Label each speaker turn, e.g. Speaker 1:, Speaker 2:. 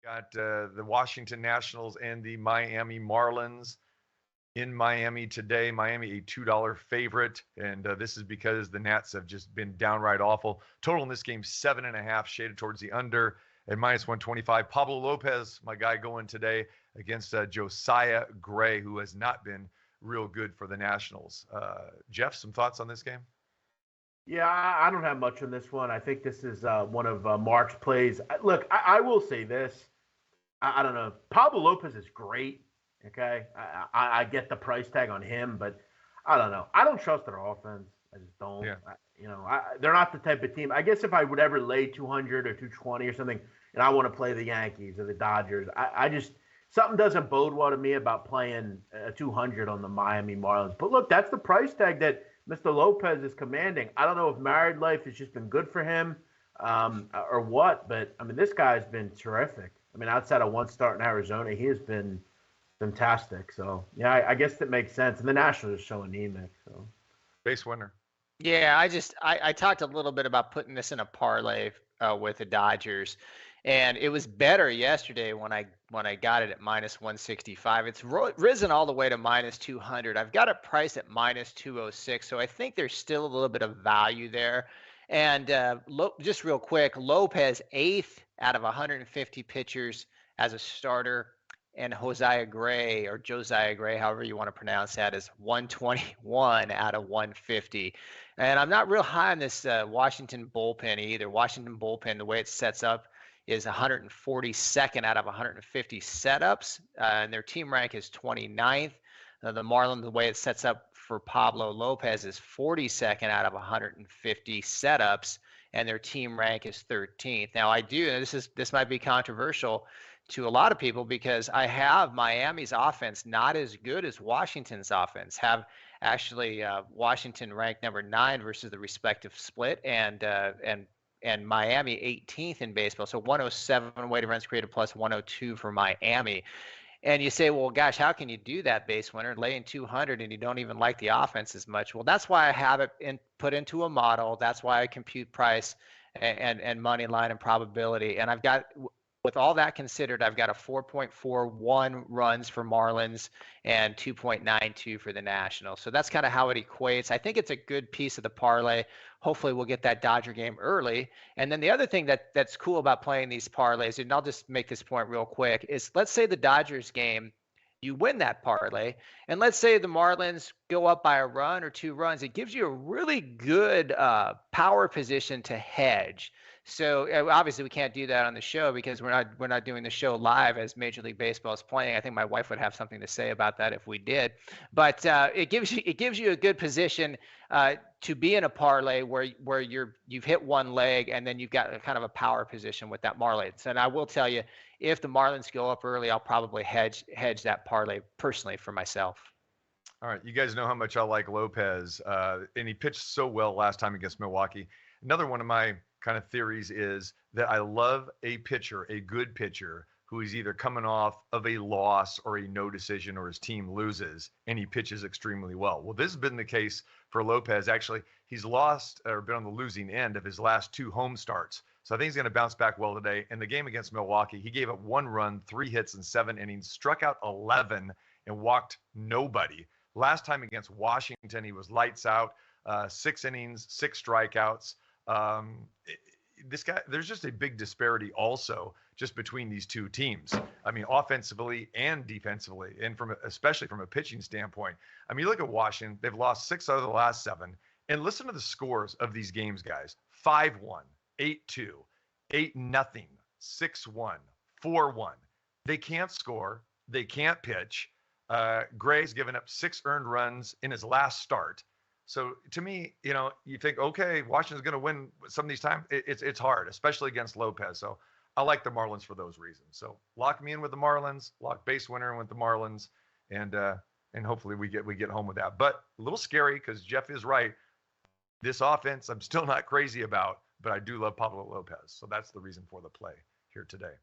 Speaker 1: Got the Washington Nationals and the Miami Marlins in Miami today. Miami, a $2 favorite. And this is because the Nats have just been downright awful. Total in this game, 7.5, shaded towards the under at -125. Pablo Lopez, my guy, going today against Josiah Gray, who has not been real good for the Nationals. Jeff, some thoughts on this game?
Speaker 2: Yeah, I don't have much on this one. I think this is one of Mark's plays. Look, I will say this. I don't know. Pablo Lopez is great. Okay, I get the price tag on him, but I don't know. I don't trust their offense. I just don't. Yeah. They're not the type of team. I guess if I would ever lay 200 or 220 or something, and I want to play the Yankees or the Dodgers, I just something doesn't bode well to me about playing 200 on the Miami Marlins. But look, that's the price tag that Mr. Lopez is commanding. I don't know if married life has just been good for him or what, but I mean, this guy's been terrific. I mean, outside of one start in Arizona, he has been fantastic. So, yeah, I guess that makes sense. And the Nationals are so anemic. So,
Speaker 1: base winner.
Speaker 3: Yeah, I talked a little bit about putting this in a parlay with the Dodgers, and it was better yesterday when I got it at -165. It's risen all the way to -200. I've got it priced at -206, so I think there's still a little bit of value there. And just real quick, Lopez 8th out of 150 pitchers as a starter, and Josiah Gray, however you want to pronounce that, is 121 out of 150. And I'm not real high on this Washington bullpen either. Washington bullpen, the way it sets up, is 142nd out of 150 setups, and their team rank is 29th. The Marlins, the way it sets up for Pablo Lopez, is 42nd out of 150 setups, and their team rank is 13th. Now, this might be controversial to a lot of people because I have Miami's offense not as good as Washington's offense. Have actually Washington ranked number 9 versus the respective split, and Miami 18th in baseball. So 107 weighted runs created plus 102 for Miami. And you say, well, gosh, how can you do that, base winner, laying 200 and you don't even like the offense as much? Well, that's why I have it put into a model. That's why I compute price and money line and probability. And I've got, with all that considered, I've got a 4.41 runs for Marlins and 2.92 for the Nationals. So that's kind of how it equates. I think it's a good piece of the parlay. Hopefully we'll get that Dodger game early. And then the other thing that's cool about playing these parlays, and I'll just make this point real quick, is let's say the Dodgers game, you win that parlay, and let's say the Marlins go up by a run or 2 runs. It gives you a really good power position to hedge. So obviously we can't do that on the show because we're not doing the show live as Major League Baseball is playing. I think my wife would have something to say about that if we did. But it gives you a good position to be in a parlay where you've hit one leg and then you've got a kind of a power position with that Marlins. And I will tell you, if the Marlins go up early, I'll probably hedge that parlay personally for myself.
Speaker 1: All right, you guys know how much I like Lopez, and he pitched so well last time against Milwaukee. Another one of my kind of theories is that I love a good pitcher, who is either coming off of a loss or a no decision or his team loses and he pitches extremely well. Well, this has been the case for Lopez. Actually, he's lost or been on the losing end of his last 2 home starts. So I think he's going to bounce back well today. In the game against Milwaukee, he gave up 1 run, 3 hits in 7 innings, struck out 11 and walked nobody. Last time against Washington, he was lights out, 6 innings, 6 strikeouts. This guy, there's just a big disparity also just between these 2 teams. I mean, offensively and defensively, and especially from a pitching standpoint. I mean, you look at Washington, they've lost 6 out of the last 7. And listen to the scores of these games, guys. 5-1, 8-2, 8-0, 6-1, 4-1. They can't score. They can't pitch. Gray's given up 6 earned runs in his last start. So to me, you think, okay, Washington's going to win some of these times. It's hard, especially against Lopez. So I like the Marlins for those reasons. So lock me in with the Marlins, lock base winner in with the Marlins, and hopefully we get home with that. But a little scary because Jeff is right. This offense, I'm still not crazy about, but I do love Pablo Lopez. So that's the reason for the play here today.